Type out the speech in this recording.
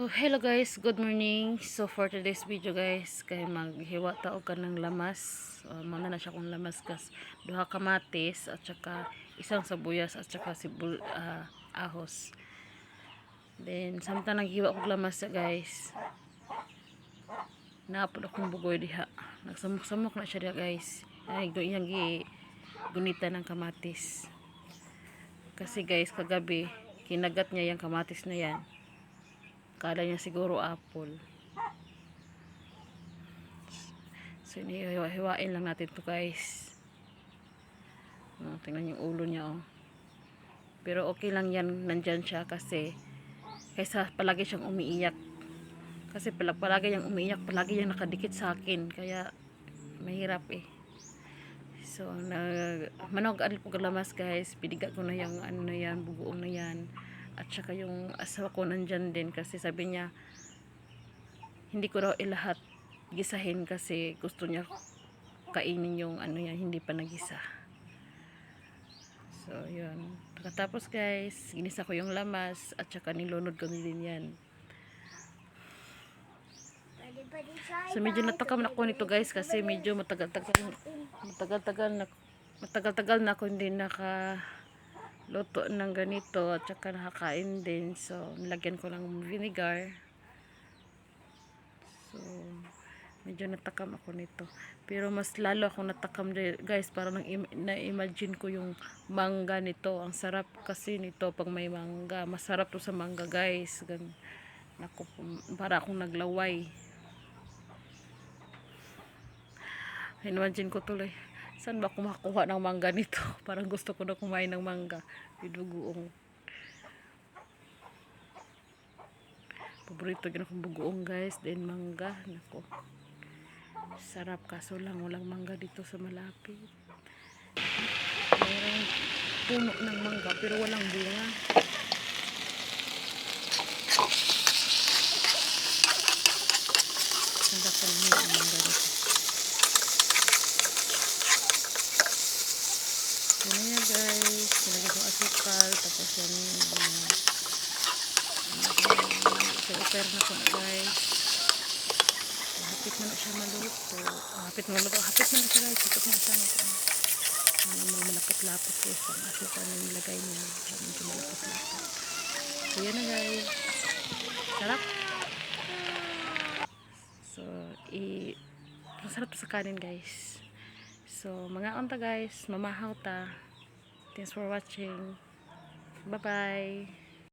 So, hello guys, good morning. So, for today's video guys, kay maghiwa ta og kanang lamas. Muna na siya kung lamas kas duha kamatis at saka isang sabuyas at saka ahos. Then, samtang naghiwa og lamas guys, naapod akong bugoy diha. Nagsamok-samok na siya diha guys. Ay, iyang gunita ng kamatis. Kasi guys, kagabi, kinagat niya yung kamatis na yan. Kala niya siguro apple. So, hiwa-hiwain lang natin to guys. Tingnan yung ulo niya oh. Pero okay lang yan, nandyan siya kasi kaysa palagi siyang umiiyak. Kasi palagi siyang umiiyak, palagi siyang nakadikit sa akin. Kaya mahirap eh. So, manog adil po galamas guys. Piniga ko na yung ano na yan, bugoong na yan. At saka yung asawa ko nandyan din kasi sabi niya hindi ko raw ilahat gisahin kasi gusto niya kainin yung ano yan, hindi pa nagisa. So, yun. Pagkatapos guys, ginisa ko yung lamas at saka nilunod ko din yan. So, medyo natakam na ako nito guys kasi medyo matagal-tagal na ako hindi luto ng ganito at saka nakakain din. So, nilagyan ko ng vinegar. So, medyo natakam ako nito. Pero mas lalo ako natakam guys, parang na-imagine ko yung mangga nito. Ang sarap kasi nito pag may mangga. Masarap to sa mangga guys. Naku, para akong naglaway. Imagine ko tuloy. Saan ba ako makakuha ng mangga nito? Parang gusto ko na kumain ng mangga. Binuguong. Paborito ko na kong bugoong guys. Then mangga. Naku. Sarap kaso lang walang mangga dito sa malapit. Mayroong puno ng mangga pero walang bunga. Sarap pa naman ang mangga dito. Yan na guys. Nilagay ko asukal. Tapos yan super na ko na guys. Hapit mo na siya maluto. Hapit mo na siya guys. Hapit mo na siya maluto. Malapot-lapot guys. Ang asukal na nilagay niya. Medyo malapot-lapot. So yan na guys. Sarap. So, masarap sa kanin guys. So, mga onta guys. Mamahaw ta. Thanks for watching. Bye-bye.